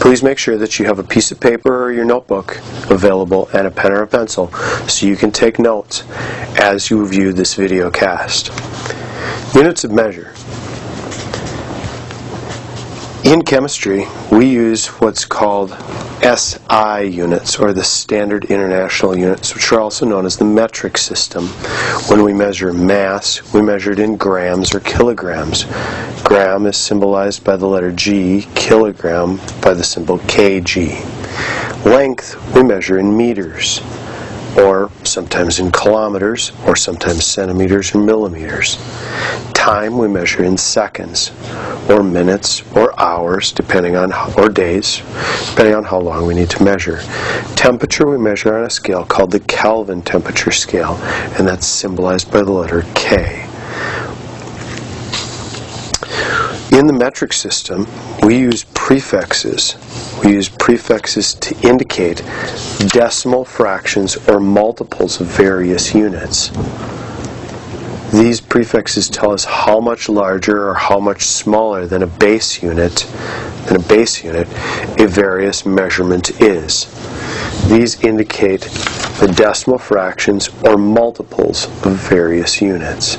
Please make sure that you have a piece of paper or your notebook available and a pen or a pencil so you can take notes as you view this video cast. Units of measure. In chemistry, we use what's called SI units, or the Standard International Units, which are also known as the metric system. When we measure mass, we measure it in grams or kilograms. Gram is symbolized by the letter G, kilogram by the symbol kg. Length, we measure in meters, or sometimes in kilometers, or sometimes centimeters or millimeters. Time we measure in seconds, or minutes, or hours, or days, depending on how long we need to measure. Temperature we measure on a scale called the Kelvin temperature scale, and that's symbolized by the letter K. In the metric system, we use prefixes. We use prefixes to indicate decimal fractions or multiples of various units. These prefixes tell us how much larger or how much smaller than a base unit a various measurement is. These indicate the decimal fractions or multiples of various units.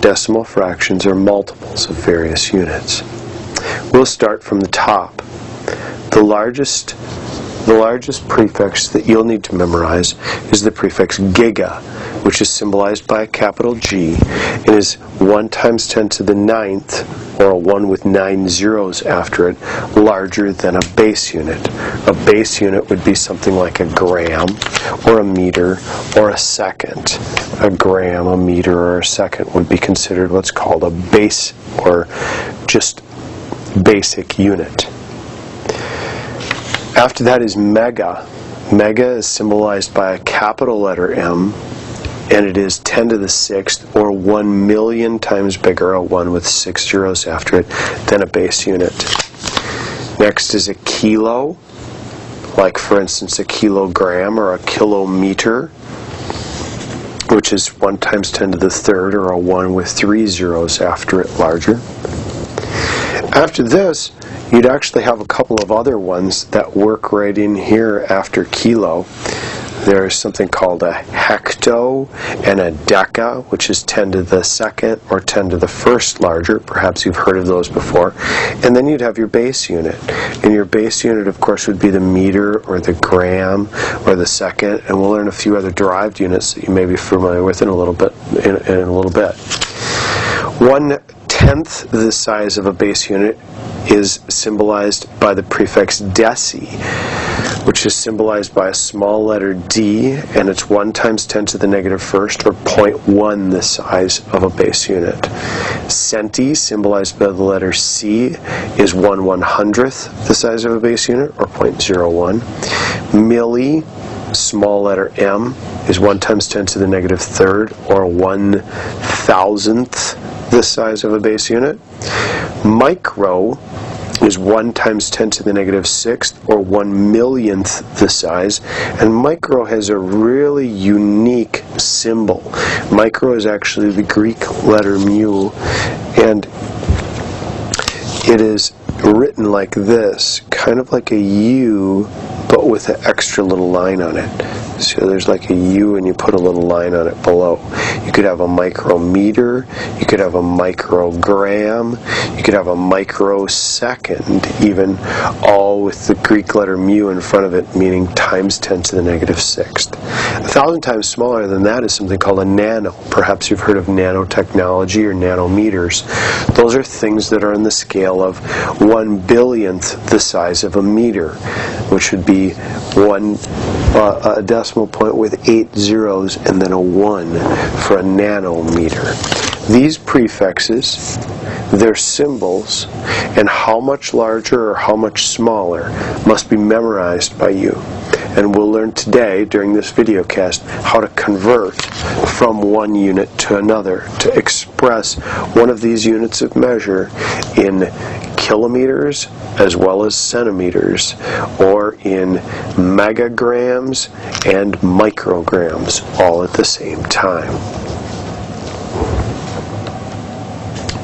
Decimal fractions or multiples of various units. We'll start from the top. The largest prefix that you'll need to memorize is the prefix giga, which is symbolized by a capital G and is 1 times 10 to the 9th, or a 1 with 9 zeros after it, larger than a base unit. A base unit would be something like a gram, or a meter, or a second. A gram, a meter, or a second would be considered what's called a base, or just basic unit. After that is mega. Mega is symbolized by a capital letter M, and it is 10 to the 6th, or 1 million times bigger, a 1 with 6 zeros after it, than a base unit. Next is a kilo, like for instance a kilogram or a kilometer, which is 1 times 10 to the 3rd, or a 1 with 3 zeros after it, larger. After this, you'd actually have a couple of other ones that work right in here after kilo. There's something called a hecto and a deca, which is 10 to the 2nd or 10 to the 1st larger. Perhaps you've heard of those before. And then you'd have your base unit. And your base unit, of course, would be the meter or the gram or the second. And we'll learn a few other derived units that you may be familiar with in a little bit. 1/10 the size of a base unit is symbolized by the prefix deci, which is symbolized by a small letter D, and it's 1 times 10 to the negative 1st, or 0.1 the size of a base unit. Centi, symbolized by the letter C, is 1/100th the size of a base unit, or 0.01. Milli, small letter M, is 1 times 10 to the negative 3rd, or 1,000th the size of a base unit. Micro is 1 times 10 to the negative 6th, or 1 millionth the size. And micro has a really unique symbol. Micro is actually the Greek letter mu, and it is written like this, kind of like a U, but with an extra little line on it. So there's like a U and you put a little line on it below. You could have a micrometer, you could have a microgram, you could have a microsecond, even, all with the Greek letter mu in front of it, meaning times 10 to the negative 6th. 1,000 times smaller than that is something called a nano. Perhaps you've heard of nanotechnology or nanometers. Those are things that are on the scale of 1 billionth the size of a meter, which would be a decimal point with 8 zeros and then a 1 for a nanometer. These prefixes, their symbols, and how much larger or how much smaller must be memorized by you. And we'll learn today, during this video cast, how to convert from one unit to another, to express one of these units of measure in kilometers as well as centimeters, or in megagrams and micrograms, all at the same time.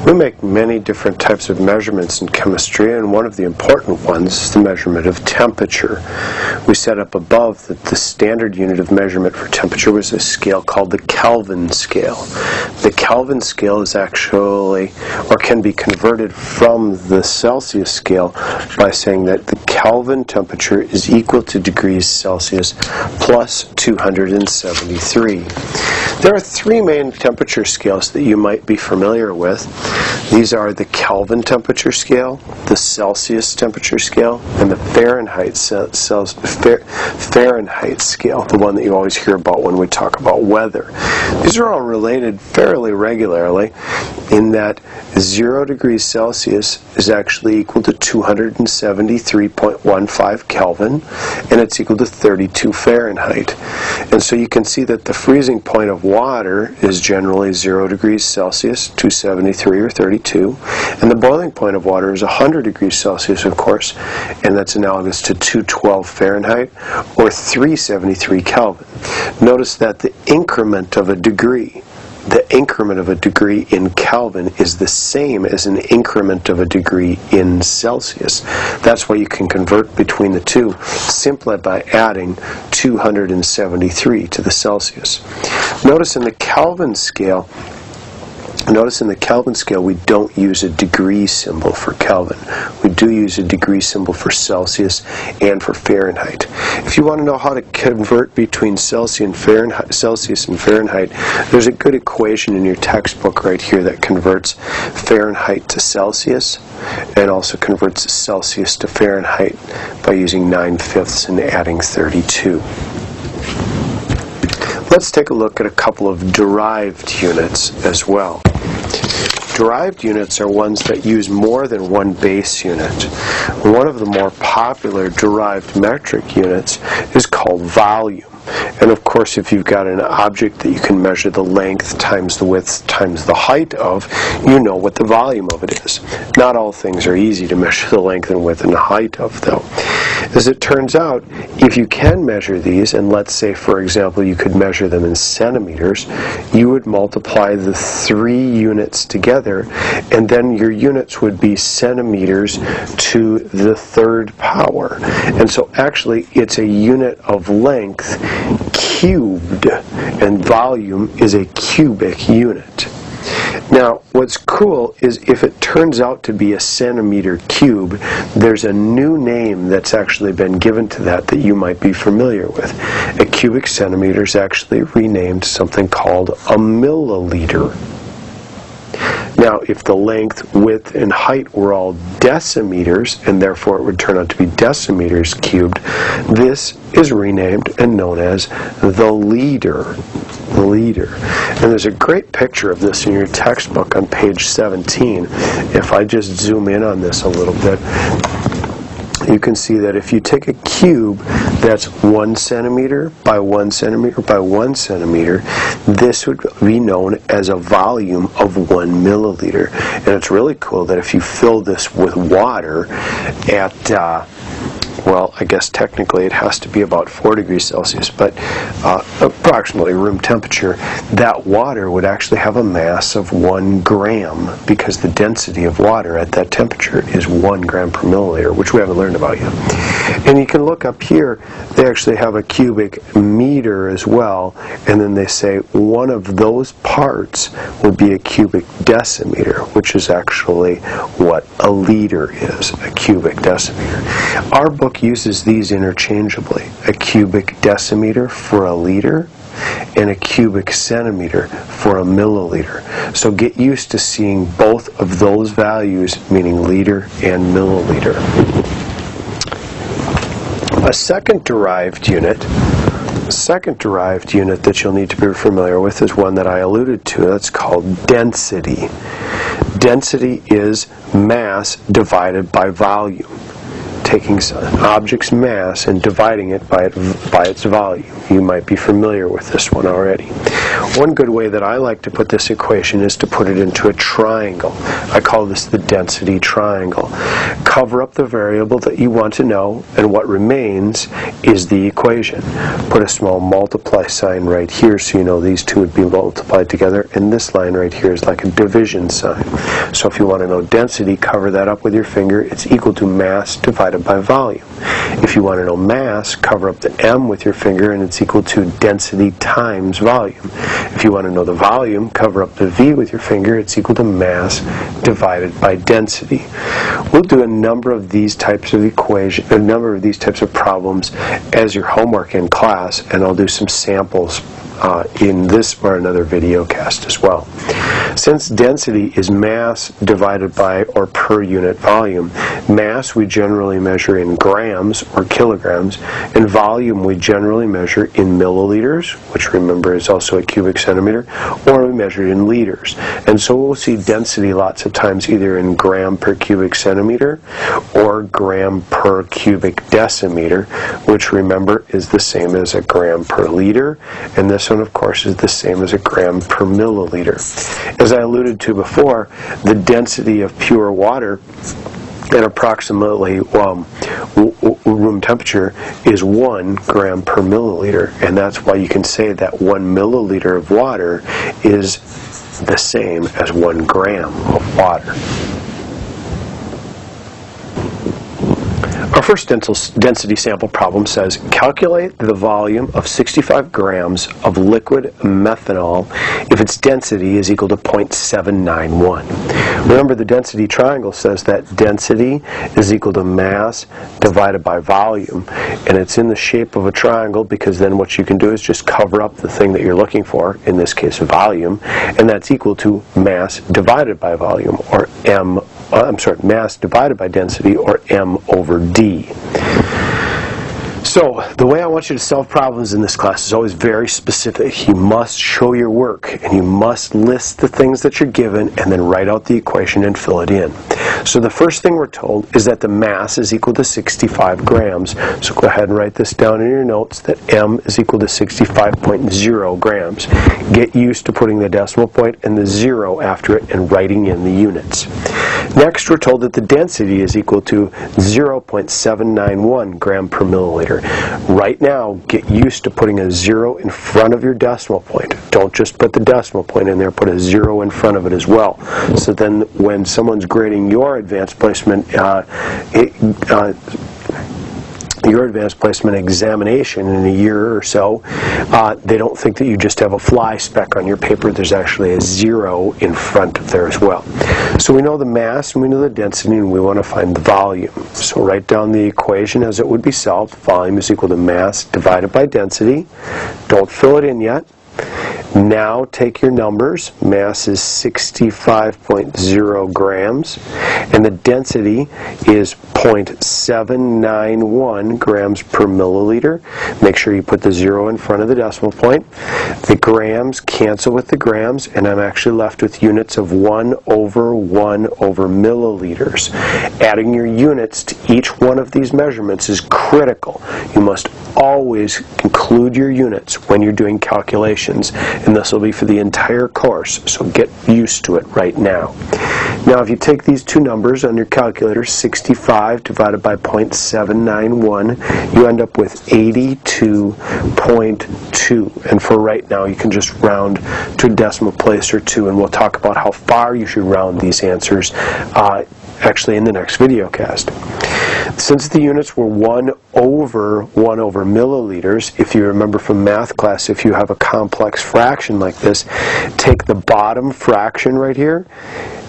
We make many different types of measurements in chemistry, and one of the important ones is the measurement of temperature. We set up above that the standard unit of measurement for temperature was a scale called the Kelvin Scale. The Kelvin Scale is actually, or can be converted from the Celsius scale by saying that the Kelvin temperature is equal to degrees Celsius plus 273. There are three main temperature scales that you might be familiar with. These are the Kelvin temperature scale, the Celsius temperature scale, and the Fahrenheit scale, the one that you always hear about when we talk about weather. These are all related fairly regularly in that 0 degrees Celsius is actually equal to 273.15 Kelvin, and it's equal to 32 Fahrenheit. And so you can see that the freezing point of water is generally 0 degrees Celsius, 273 or 32, and the boiling point of water is 100 degrees Celsius, of course, and that's analogous to 212 Fahrenheit or 373 Kelvin. Notice that the increment of a degree in Kelvin is the same as an increment of a degree in Celsius. That's why you can convert between the two simply by adding 273 to the Celsius. Notice in the Kelvin scale, we don't use a degree symbol for Kelvin. We do use a degree symbol for Celsius and for Fahrenheit. If you want to know how to convert between Celsius and Fahrenheit, there's a good equation in your textbook right here that converts Fahrenheit to Celsius and also converts Celsius to Fahrenheit by using 9/5 and adding 32. Let's take a look at a couple of derived units as well. Derived units are ones that use more than one base unit. One of the more popular derived metric units is called volume. And of course, if you've got an object that you can measure the length times the width times the height of, you know what the volume of it is. Not all things are easy to measure the length and width and height of, though. As it turns out, if you can measure these, and let's say, for example, you could measure them in centimeters, you would multiply the three units together, and then your units would be centimeters to the third power. And so actually, it's a unit of length cubed, and volume is a cubic unit. Now, what's cool is if it turns out to be a centimeter cube, there's a new name that's actually been given to that you might be familiar with. A cubic centimeter is actually renamed something called a milliliter. Now, if the length, width, and height were all decimeters, and therefore it would turn out to be decimeters cubed, this is renamed and known as the liter. And there's a great picture of this in your textbook on page 17. If I just zoom in on this a little bit, you can see that if you take a cube that's 1 centimeter by 1 centimeter by 1 centimeter, this would be known as a volume of 1 milliliter. And it's really cool that if you fill this with water at well, I guess technically it has to be about 4 degrees Celsius, but approximately room temperature, that water would actually have a mass of 1 gram because the density of water at that temperature is 1 gram per milliliter, which we haven't learned about yet. And you can look up here, they actually have a cubic meter as well, and then they say one of those parts will be a cubic decimeter, which is actually what a liter is, a cubic decimeter. Our book uses these interchangeably, a cubic decimeter for a liter and a cubic centimeter for a milliliter. So get used to seeing both of those values, meaning liter and milliliter. A second derived unit that you'll need to be familiar with is one that I alluded to. That's called density. Density is mass divided by volume. Taking an object's mass and dividing it by its volume. You might be familiar with this one already. One good way that I like to put this equation is to put it into a triangle. I call this the density triangle. Cover up the variable that you want to know, and what remains is the equation. Put a small multiply sign right here so you know these two would be multiplied together, and this line right here is like a division sign. So if you want to know density, cover that up with your finger. It's equal to mass divided by volume. If you want to know mass, cover up the m with your finger, and it's equal to density times volume. If you want to know the volume, cover up the v with your finger. It's equal to mass divided by density. We'll do a number of these types of problems as your homework in class, and I'll do some samples in this or another video cast as well. Since density is mass divided by or per unit volume, mass we generally measure in grams or kilograms, and volume we generally measure in milliliters, which remember is also a cubic centimeter, or we measure it in liters. And so we'll see density lots of times either in gram per cubic centimeter or gram per cubic decimeter, which remember is the same as a gram per liter, and this one of course is the same as a gram per milliliter. As I alluded to before, the density of pure water at approximately room temperature is 1 gram per milliliter, and that's why you can say that 1 milliliter of water is the same as 1 gram of water. Our first density sample problem says, calculate the volume of 65 grams of liquid methanol if its density is equal to 0.791. Remember, the density triangle says that density is equal to mass divided by volume, and it's in the shape of a triangle because then what you can do is just cover up the thing that you're looking for, in this case volume, and that's equal to mass divided by volume, or mass divided by density, or m over d. So, the way I want you to solve problems in this class is always very specific. You must show your work, and you must list the things that you're given, and then write out the equation and fill it in. So the first thing we're told is that the mass is equal to 65 grams. So go ahead and write this down in your notes, that m is equal to 65.0 grams. Get used to putting the decimal point and the 0 after it and writing in the units. Next, we're told that the density is equal to 0.791 gram per milliliter. Right now, get used to putting a 0 in front of your decimal point. Don't just put the decimal point in there, put a 0 in front of it as well. So then when someone's grading your advanced placement examination in a year or so, they don't think that you just have a fly speck on your paper. There's actually a 0 in front of there as well. So we know the mass and we know the density, and we want to find the volume. So write down the equation as it would be solved. Volume is equal to mass divided by density. Don't fill it in yet. Now take your numbers. Mass is 65.0 grams, and the density is 0.791 grams per milliliter. Make sure you put the 0 in front of the decimal point. The grams cancel with the grams, and I'm actually left with units of 1 over milliliters. Adding your units to each one of these measurements is critical. You must always include your units when you're doing calculations, and this will be for the entire course, so get used to it right now. Now if you take these two numbers on your calculator, 65 divided by 0.791, you end up with 82.2, and for right now you can just round to a decimal place or two, and we'll talk about how far you should round these answers actually in the next video cast. Since the units were 1 over milliliters, if you remember from math class, if you have a complex fraction like this, take the bottom fraction right here,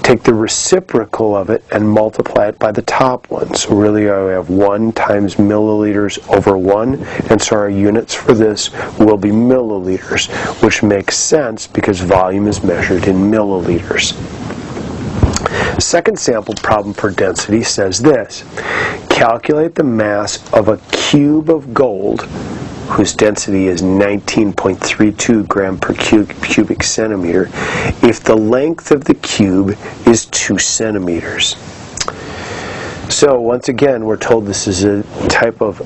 take the reciprocal of it, and multiply it by the top one. So really I have 1 times milliliters over 1, and so our units for this will be milliliters, which makes sense because volume is measured in milliliters. The second sample problem for density says this: calculate the mass of a cube of gold whose density is 19.32 gram per cubic centimeter if the length of the cube is 2 centimeters. So once again, we're told this is a type of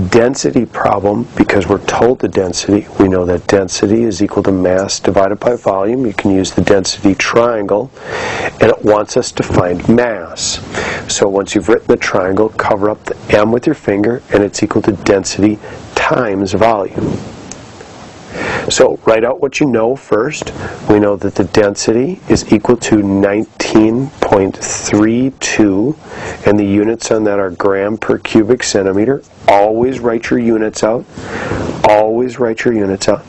density problem because we're told the density. We know that density is equal to mass divided by volume. You can use the density triangle, and it wants us to find mass. So once you've written the triangle, cover up the M with your finger, and it's equal to density times volume. So write out what you know first. We know that the density is equal to 19.32, and the units on that are gram per cubic centimeter. Always write your units out. Always write your units out.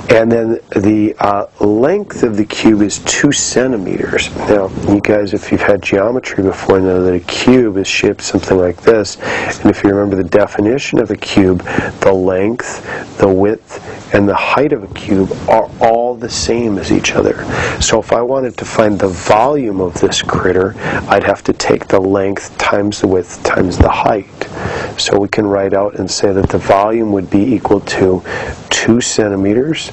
And then the length of the cube is 2 centimeters. Now, you guys, if you've had geometry before, know that a cube is shaped something like this. And if you remember the definition of a cube, the length, the width, and the height of a cube are all the same as each other. So if I wanted to find the volume of this critter, I'd have to take the length times the width times the height. So we can write out and say that the volume would be equal to 2 centimeters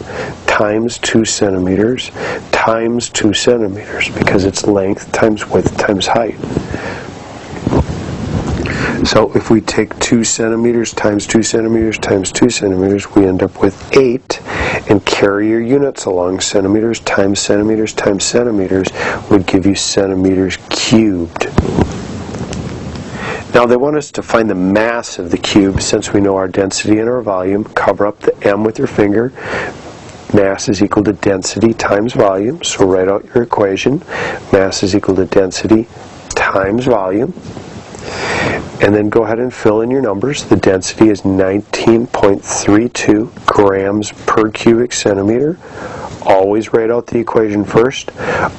times 2 centimeters times 2 centimeters, because it's length times width times height. So if we take 2 centimeters times 2 centimeters times 2 centimeters, we end up with 8, and carry your units along. Centimeters times centimeters times centimeters would give you centimeters cubed. Now they want us to find the mass of the cube. Since we know our density and our volume, cover up the M with your finger. Mass is equal to density times volume, so write out your equation. Mass is equal to density times volume. And then go ahead and fill in your numbers. The density is 19.32 grams per cubic centimeter. Always write out the equation first.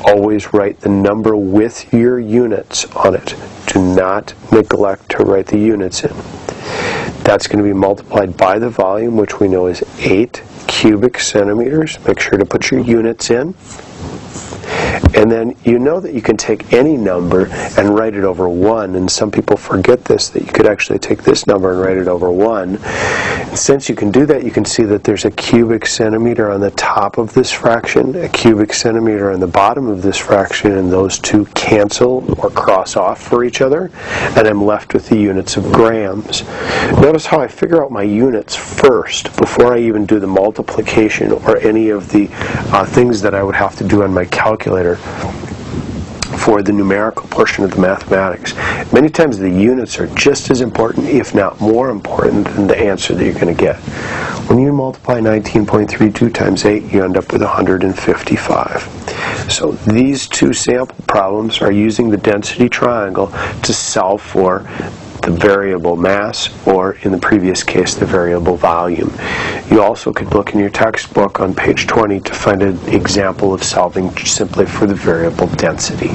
Always write the number with your units on it. Do not neglect to write the units in. That's going to be multiplied by the volume, which we know is 8 cubic centimeters. Make sure to put your units in. And then you know that you can take any number and write it over 1, and some people forget this, that you could actually take this number and write it over 1. And since you can do that, you can see that there's a cubic centimeter on the top of this fraction, a cubic centimeter on the bottom of this fraction, and those two cancel or cross off for each other, and I'm left with the units of grams. Notice how I figure out my units first before I even do the multiplication or any of the things that I would have to do on my calculator for the numerical portion of the mathematics. Many times the units are just as important, if not more important, than the answer that you're going to get. When you multiply 19.32 times 8, you end up with 155. So these two sample problems are using the density triangle to solve for the variable mass, or in the previous case, the variable volume. You also could look in your textbook on page 20 to find an example of solving simply for the variable density.